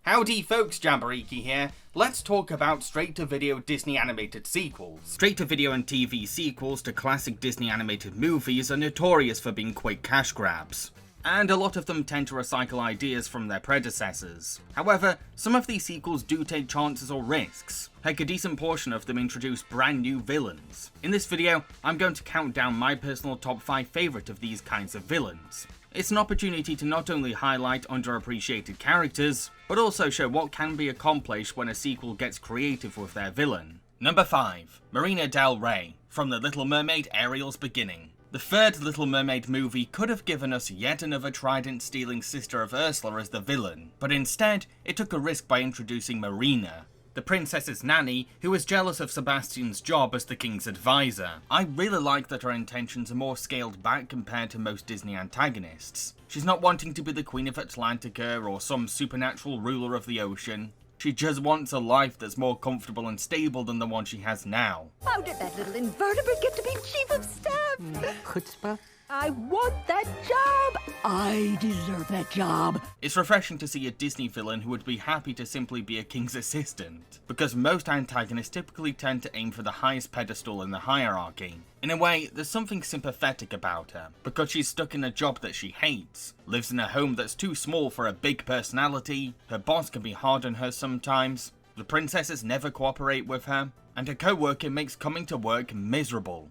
Howdy folks, Jambareeqi here. Let's talk about straight-to-video Disney animated sequels. Straight-to-video and TV sequels to classic Disney animated movies are notorious for being quick cash grabs, and a lot of them tend to recycle ideas from their predecessors. However, some of these sequels do take chances or risks. Heck, a decent portion of them introduce brand new villains. In this video, I'm going to count down my personal top 5 favourite of these kinds of villains. It's an opportunity to not only highlight underappreciated characters, but also show what can be accomplished when a sequel gets creative with their villain. Number 5. Marina Del Rey, from The Little Mermaid: Ariel's Beginning. The third Little Mermaid movie could have given us yet another trident-stealing sister of Ursula as the villain, but instead, it took a risk by introducing Marina, the princess's nanny, who was jealous of Sebastian's job as the king's advisor. I really like that her intentions are more scaled back compared to most Disney antagonists. She's not wanting to be the Queen of Atlantica or some supernatural ruler of the ocean. She just wants a life that's more comfortable and stable than the one she has now. How did that little invertebrate get to be chief of staff? Chutzpah. I want that job! I deserve that job! It's refreshing to see a Disney villain who would be happy to simply be a king's assistant, because most antagonists typically tend to aim for the highest pedestal in the hierarchy. In a way, there's something sympathetic about her, because she's stuck in a job that she hates, lives in a home that's too small for a big personality, her boss can be hard on her sometimes, the princesses never cooperate with her, and her co-worker makes coming to work miserable.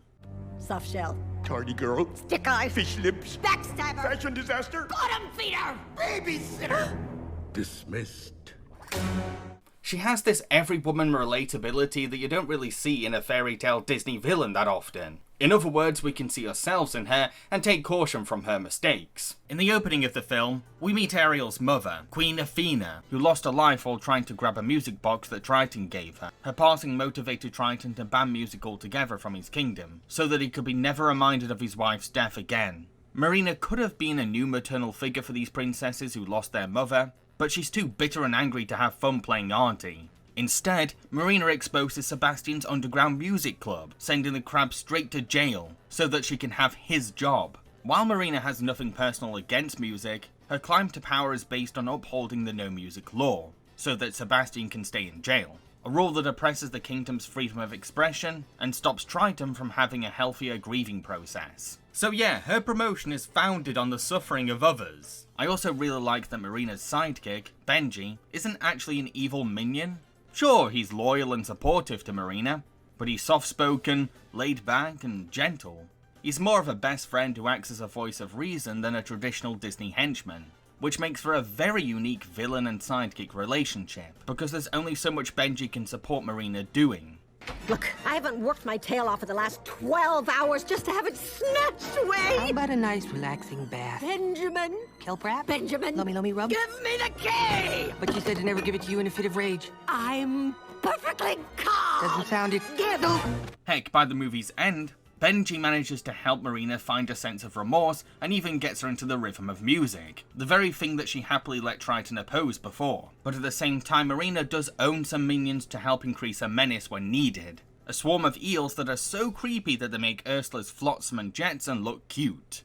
Soft shell. Tardy girl. Stick eye. Fish lips. Backstabber. Fashion disaster. Bottom feeder. Babysitter. Dismissed. She has this every woman relatability that you don't really see in a fairy tale Disney villain that often. In other words, we can see ourselves in her and take caution from her mistakes. In the opening of the film, we meet Ariel's mother, Queen Athena, who lost her life while trying to grab a music box that Triton gave her. Her passing motivated Triton to ban music altogether from his kingdom, so that he could be never reminded of his wife's death again. Marina could have been a new maternal figure for these princesses who lost their mother, but she's too bitter and angry to have fun playing auntie. Instead, Marina exposes Sebastian's underground music club, sending the crab straight to jail, so that she can have his job. While Marina has nothing personal against music, her climb to power is based on upholding the no music law, so that Sebastian can stay in jail. A rule that oppresses the kingdom's freedom of expression, and stops Triton from having a healthier grieving process. So yeah, her promotion is founded on the suffering of others. I also really like that Marina's sidekick, Benji, isn't actually an evil minion. Sure, he's loyal and supportive to Marina, but he's soft-spoken, laid-back, and gentle. He's more of a best friend who acts as a voice of reason than a traditional Disney henchman, which makes for a very unique villain and sidekick relationship, because there's only so much Benji can support Marina doing. Look, I haven't worked my tail off for the last 12 hours just to have it snatched away! How about a nice relaxing bath? Benjamin! Kelp wrap? Benjamin! Lummy rub? Give me the key! But you said to never give it to you in a fit of rage. I'm perfectly calm! Doesn't sound it. Give Heck, by the movie's end, Benji manages to help Marina find a sense of remorse and even gets her into the rhythm of music, the very thing that she happily let Triton oppose before. But at the same time, Marina does own some minions to help increase her menace when needed. A swarm of eels that are so creepy that they make Ursula's Flotsam and Jetsam look cute.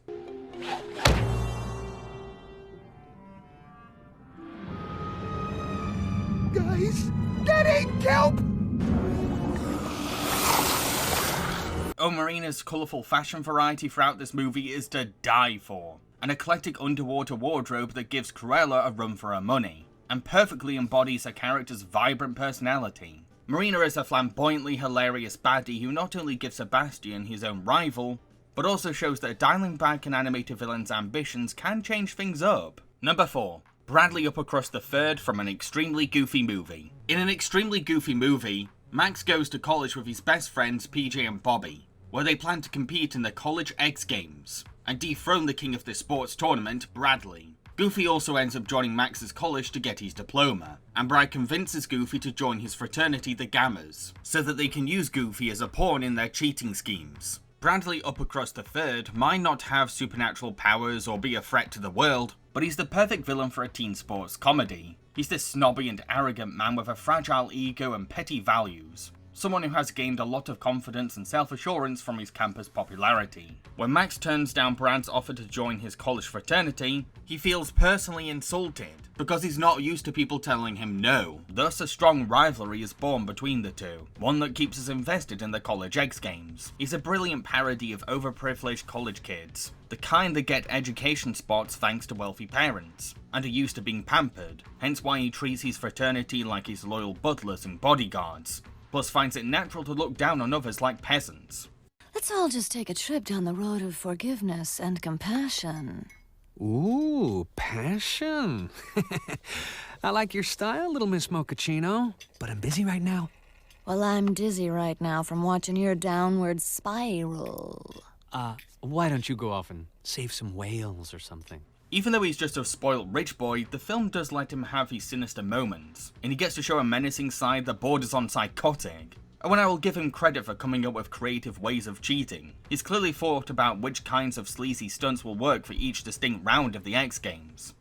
Guys, that ain't kelp! Oh, Marina's colourful fashion variety throughout this movie is to die for. An eclectic underwater wardrobe that gives Cruella a run for her money, and perfectly embodies her character's vibrant personality. Marina is a flamboyantly hilarious baddie who not only gives Sebastian his own rival, but also shows that dialing back an animated villain's ambitions can change things up. Number 4. Bradley Uppercrust III from an extremely goofy movie. In an extremely goofy movie, Max goes to college with his best friends PJ and Bobby, where they plan to compete in the College X Games, and dethrone the king of this sports tournament, Bradley. Goofy also ends up joining Max's college to get his diploma, and Brad convinces Goofy to join his fraternity, the Gammas, so that they can use Goofy as a pawn in their cheating schemes. Bradley Uppercrust III might not have supernatural powers or be a threat to the world, but he's the perfect villain for a teen sports comedy. He's this snobby and arrogant man with a fragile ego and petty values. someone who has gained a lot of confidence and self-assurance from his campus popularity. When Max turns down Brad's offer to join his college fraternity, he feels personally insulted because he's not used to people telling him no. Thus, a strong rivalry is born between the two, one that keeps us invested in the college X Games. He's a brilliant parody of overprivileged college kids, the kind that get education spots thanks to wealthy parents, and are used to being pampered, hence why he treats his fraternity like his loyal butlers and bodyguards, plus finds it natural to look down on others like peasants. Let's all just take a trip down the road of forgiveness and compassion. Ooh, passion. I like your style, little Miss Mochaccino, but I'm busy right now. Well, I'm dizzy right now from watching your downward spiral. Why don't you go off and save some whales or something? Even though he's just a spoiled rich boy, the film does let him have his sinister moments, and he gets to show a menacing side that borders on psychotic. And when I will give him credit for coming up with creative ways of cheating, he's clearly thought about which kinds of sleazy stunts will work for each distinct round of the X Games.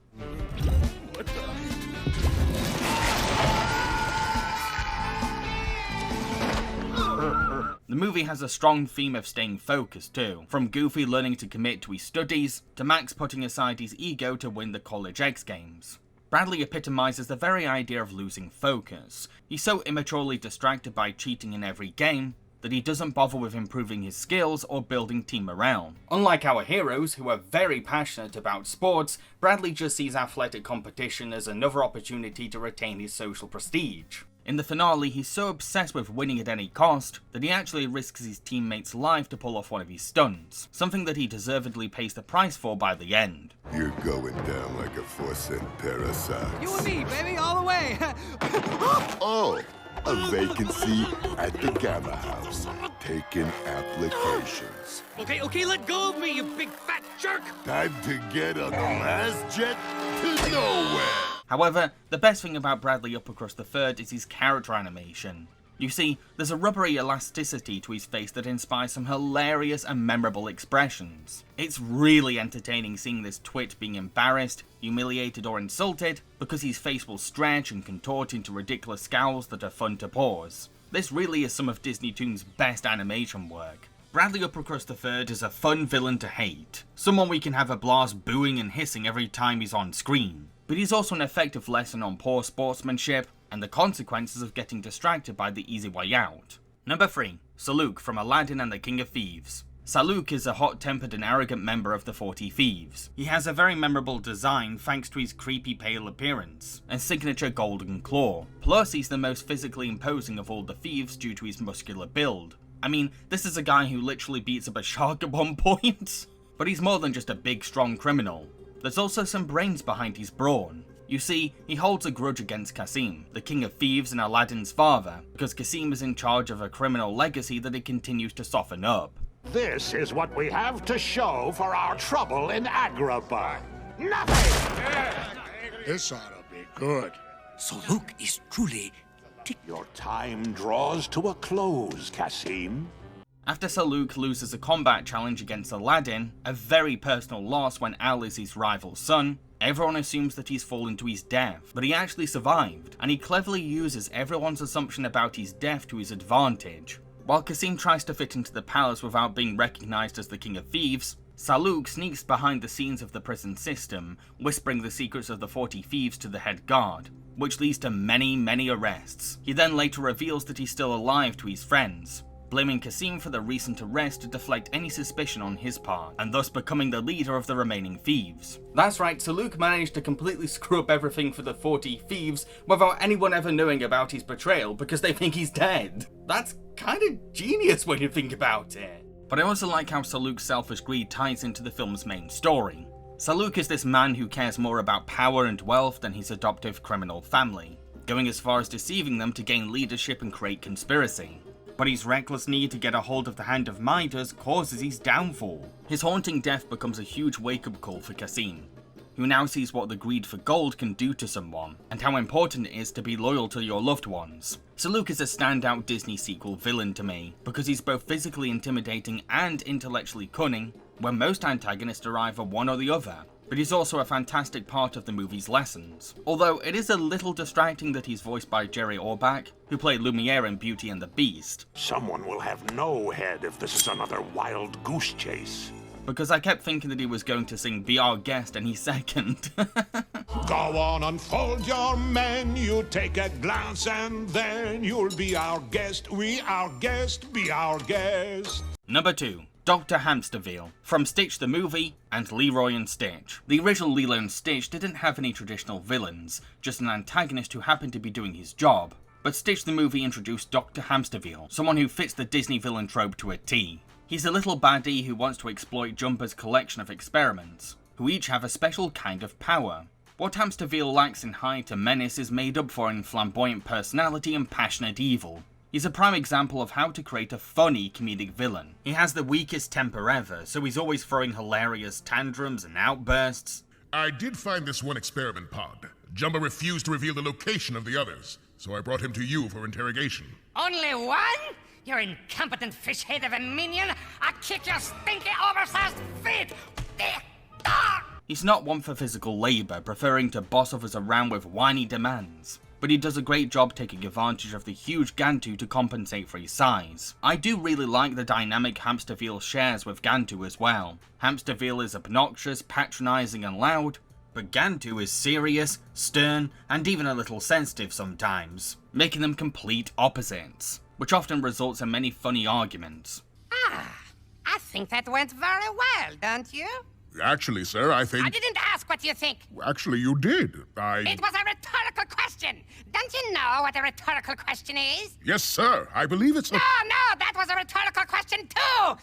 The movie has a strong theme of staying focused too, from Goofy learning to commit to his studies, to Max putting aside his ego to win the college X Games. Bradley epitomizes the very idea of losing focus. He's so immaturely distracted by cheating in every game that he doesn't bother with improving his skills or building team morale. Unlike our heroes, who are very passionate about sports, Bradley just sees athletic competition as another opportunity to retain his social prestige. In the finale, he's so obsessed with winning at any cost that he actually risks his teammate's life to pull off one of his stunts, something that he deservedly pays the price for by the end. You're going down like a 4-cent pair of socks. You and me, baby, all the way. Oh, a vacancy at the Gamma House. Taking applications. Okay, let go of me, you big fat jerk. Time to get on the last jet to nowhere. However, the best thing about Bradley Uppercrust III is his character animation. You see, there's a rubbery elasticity to his face that inspires some hilarious and memorable expressions. It's really entertaining seeing this twit being embarrassed, humiliated or insulted, because his face will stretch and contort into ridiculous scowls that are fun to pause. This really is some of Disney Toon's best animation work. Bradley Uppercrust III is a fun villain to hate, someone we can have a blast booing and hissing every time he's on screen. But he's also an effective lesson on poor sportsmanship and the consequences of getting distracted by the easy way out. Number 3. Saluk from Aladdin and the King of Thieves. Saluk is a hot-tempered and arrogant member of the 40 Thieves. He has a very memorable design thanks to his creepy pale appearance and signature golden claw. Plus, he's the most physically imposing of all the thieves due to his muscular build. I mean, this is a guy who literally beats up a shark at one point. But he's more than just a big, strong criminal. There's also some brains behind his brawn. You see, he holds a grudge against Cassim, the King of Thieves and Aladdin's father, because Cassim is in charge of a criminal legacy that he continues to soften up. This is what we have to show for our trouble in Agrabah. Nothing! This ought to be good. So Luke is truly... Your time draws to a close, Cassim. After Saluk loses a combat challenge against Aladdin, a very personal loss when Al is his rival's son, everyone assumes that he's fallen to his death, but he actually survived, and he cleverly uses everyone's assumption about his death to his advantage. While Cassim tries to fit into the palace without being recognized as the King of Thieves, Saluk sneaks behind the scenes of the prison system, whispering the secrets of the 40 Thieves to the head guard, which leads to many arrests. He then later reveals that he's still alive to his friends, blaming Cassim for the recent arrest to deflect any suspicion on his part, and thus becoming the leader of the remaining thieves. That's right, Saluk managed to completely screw up everything for the 40 Thieves without anyone ever knowing about his betrayal because they think he's dead. That's kinda genius when you think about it. But I also like how Saluk's selfish greed ties into the film's main story. Saluk is this man who cares more about power and wealth than his adoptive criminal family, going as far as deceiving them to gain leadership and create conspiracy. But his reckless need to get a hold of the Hand of Midas causes his downfall. His haunting death becomes a huge wake-up call for Cassim, who now sees what the greed for gold can do to someone, and how important it is to be loyal to your loved ones. Saluk is a standout Disney sequel villain to me, because he's both physically intimidating and intellectually cunning, when most antagonists are either one or the other. but he's also a fantastic part of the movie's lessons. Although it is a little distracting that he's voiced by Jerry Orbach, who played Lumiere in Beauty and the Beast. Someone will have no head if this is another wild goose chase. Because I kept thinking that he was going to sing Be Our Guest any second. Go on, unfold your menu, take a glance, and then you'll be our guest. We our guest, be our guest. Number 2. Dr. Hamsterville, from Stitch the Movie and Leroy and Stitch. The original Lilo and Stitch didn't have any traditional villains, just an antagonist who happened to be doing his job. But Stitch the Movie introduced Dr. Hamsterville, someone who fits the Disney villain trope to a T. He's a little baddie who wants to exploit Jumba's collection of experiments, who each have a special kind of power. What Hamsterville lacks in height and menace is made up for in flamboyant personality and passionate evil. He's a prime example of how to create a funny comedic villain. He has the weakest temper ever, so he's always throwing hilarious tantrums and outbursts. I did find this one experiment pod. Jumba refused to reveal the location of the others, so I brought him to you for interrogation. Only one? You incompetent fish head of a minion! I'll kick your stinky oversized feet! He's not one for physical labour, preferring to boss others around with whiny demands. But he does a great job taking advantage of the huge Gantu to compensate for his size. I do really like the dynamic Hamsterville shares with Gantu as well. Hamsterville is obnoxious, patronising and loud, but Gantu is serious, stern, and even a little sensitive sometimes, making them complete opposites, which often results in many funny arguments. I think that went very well, don't you? Actually, sir, I think... I didn't ask what you think. Actually, you did. It was a rhetorical question. Don't you know what a rhetorical question is? Yes, sir. I believe it's a... No, that was a rhetorical question too!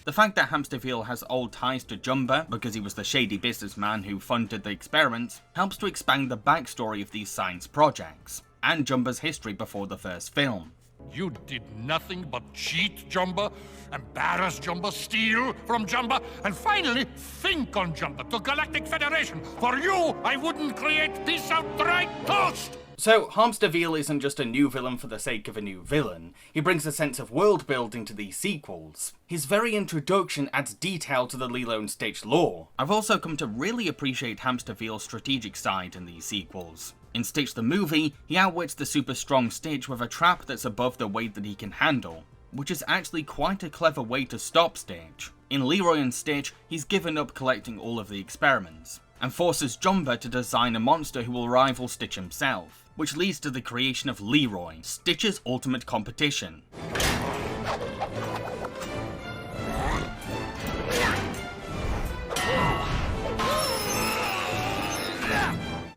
The fact that Hamsterville has old ties to Jumba, because he was the shady businessman who funded the experiments, helps to expand the backstory of these science projects, and Jumba's history before the first film. You did nothing but cheat Jumba, embarrass Jumba, steal from Jumba, and finally think on Jumba to Galactic Federation. For you, I wouldn't create peace outright toast! So, Hamsterville isn't just a new villain for the sake of a new villain. He brings a sense of world building to these sequels. His very introduction adds detail to the Lilo and Stitch lore. I've also come to really appreciate Hamsterville's strategic side in these sequels. In Stitch the Movie, he outwits the super strong Stitch with a trap that's above the weight that he can handle, which is actually quite a clever way to stop Stitch. In Leroy and Stitch, he's given up collecting all of the experiments, and forces Jumba to design a monster who will rival Stitch himself, which leads to the creation of Leroy, Stitch's ultimate competition.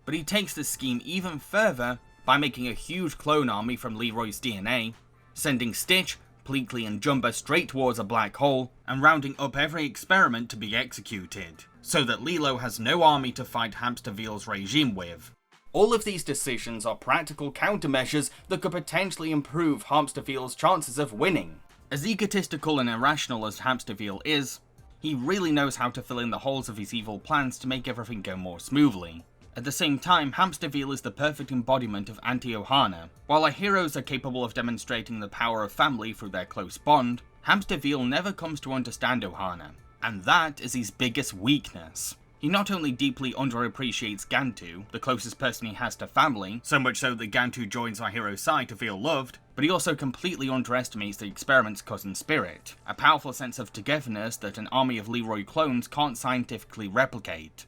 But he takes the scheme even further by making a huge clone army from Leroy's DNA, sending Stitch, Pleakley and Jumba straight towards a black hole, and rounding up every experiment to be executed, so that Lilo has no army to fight Hamsterville's regime with. All of these decisions are practical countermeasures that could potentially improve Hamsterville's chances of winning. As egotistical and irrational as Hamsterville is, he really knows how to fill in the holes of his evil plans to make everything go more smoothly. At the same time, Hamsterville is the perfect embodiment of anti-Ohana. While our heroes are capable of demonstrating the power of family through their close bond, Hamsterville never comes to understand Ohana, and that is his biggest weakness. He not only deeply underappreciates Gantu, the closest person he has to family, so much so that Gantu joins our hero's side to feel loved, but he also completely underestimates the experiment's cousin Spirit, a powerful sense of togetherness that an army of Leroy clones can't scientifically replicate.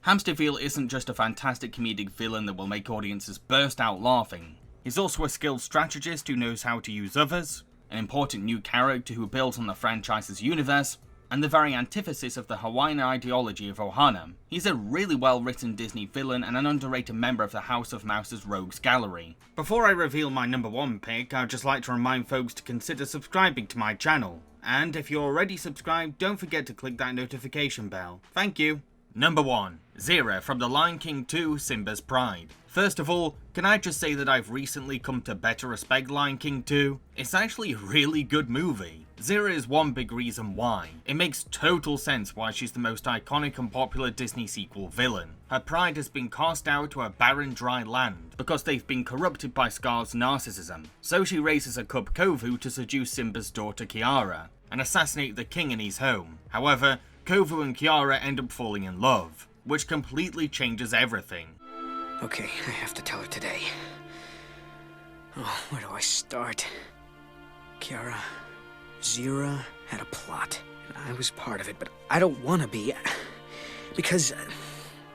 Hamsterville isn't just a fantastic comedic villain that will make audiences burst out laughing. He's also a skilled strategist who knows how to use others, an important new character who builds on the franchise's universe, and the very antithesis of the Hawaiian ideology of Ohana. He's a really well-written Disney villain and an underrated member of the House of Mouse's Rogues Gallery. Before I reveal my number 1 pick, I'd just like to remind folks to consider subscribing to my channel. And if you're already subscribed, don't forget to click that notification bell. Thank you. Number 1. Zira from The Lion King 2, Simba's Pride. First of all, can I just say that I've recently come to better respect Lion King 2? It's actually a really good movie. Zira is one big reason why. It makes total sense why she's the most iconic and popular Disney sequel villain. Her pride has been cast out to a barren, dry land because they've been corrupted by Scar's narcissism. So she raises a cub Kovu to seduce Simba's daughter Kiara and assassinate the king in his home. However, Kovu and Kiara end up falling in love, which completely changes everything. Okay, I have to tell her today. Oh, where do I start? Kiara, Zira had a plot, and I was part of it, but I don't want to be, because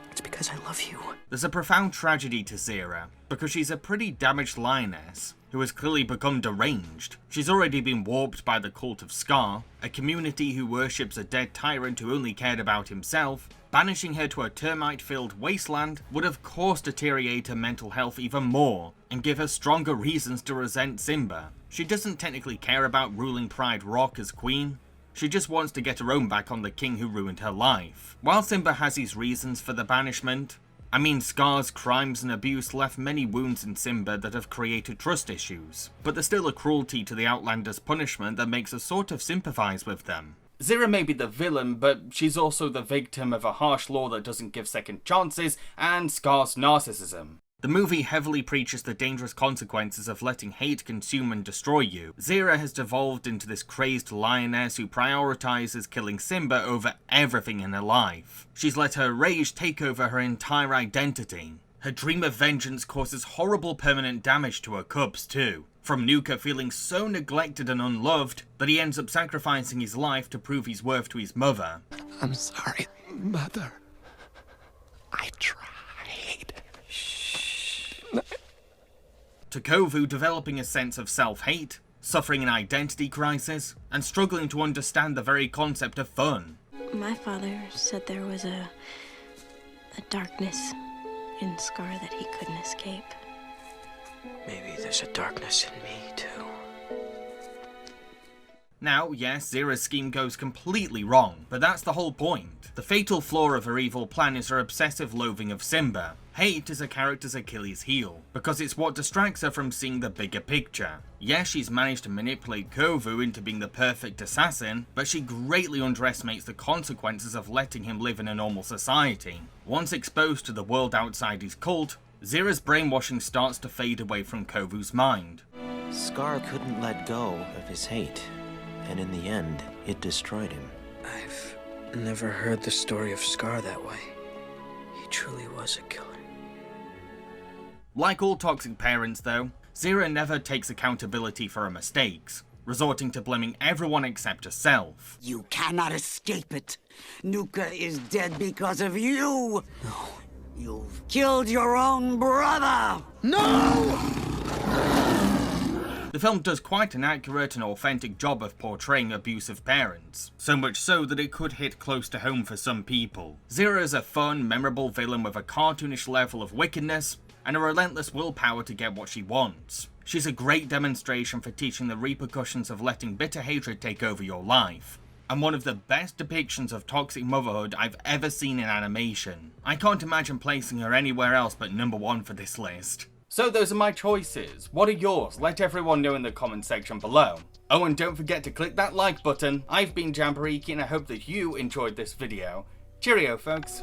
it's because I love you. There's a profound tragedy to Zira, because she's a pretty damaged lioness who has clearly become deranged. She's already been warped by the cult of Scar, a community who worships a dead tyrant who only cared about himself. Banishing her to a termite-filled wasteland would of course deteriorate her mental health even more, and give her stronger reasons to resent Simba. She doesn't technically care about ruling Pride Rock as queen, she just wants to get her own back on the king who ruined her life. While Simba has his reasons for the banishment, I mean Scar's crimes and abuse left many wounds in Simba that have created trust issues, but there's still a cruelty to the Outlanders' punishment that makes us sort of sympathise with them. Zira may be the villain, but she's also the victim of a harsh law that doesn't give second chances, and Scar's narcissism. The movie heavily preaches the dangerous consequences of letting hate consume and destroy you. Zira has devolved into this crazed lioness who prioritizes killing Simba over everything in her life. She's let her rage take over her entire identity. Her dream of vengeance causes horrible permanent damage to her cubs too. From Nuka feeling so neglected and unloved that he ends up sacrificing his life to prove his worth to his mother. I'm sorry, Mother. I tried. Shh. To Kovu developing a sense of self-hate, suffering an identity crisis, and struggling to understand the very concept of fun. My father said there was a darkness in Scar that he couldn't escape. Maybe there's a darkness in me, too. Now, yes, Zira's scheme goes completely wrong, but that's the whole point. The fatal flaw of her evil plan is her obsessive loathing of Simba. Hate is a character's Achilles heel, because it's what distracts her from seeing the bigger picture. Yes, she's managed to manipulate Kovu into being the perfect assassin, but she greatly underestimates the consequences of letting him live in a normal society. Once exposed to the world outside his cult, Zira's brainwashing starts to fade away from Kovu's mind. Scar couldn't let go of his hate, and in the end, it destroyed him. I've never heard the story of Scar that way. He truly was a killer. Like all toxic parents though, Zira never takes accountability for her mistakes, resorting to blaming everyone except herself. You cannot escape it. Nuka is dead because of you. No. You've killed your own brother! No! The film does quite an accurate and authentic job of portraying abusive parents, so much so that it could hit close to home for some people. Zira is a fun, memorable villain with a cartoonish level of wickedness and a relentless willpower to get what she wants. She's a great demonstration for teaching the repercussions of letting bitter hatred take over your life, and one of the best depictions of toxic motherhood I've ever seen in animation. I can't imagine placing her anywhere else but #1 for this list. So those are my choices. What are yours? Let everyone know in the comment section below. Oh, and don't forget to click that like button. I've been Jambareeqi and I hope that you enjoyed this video. Cheerio, folks.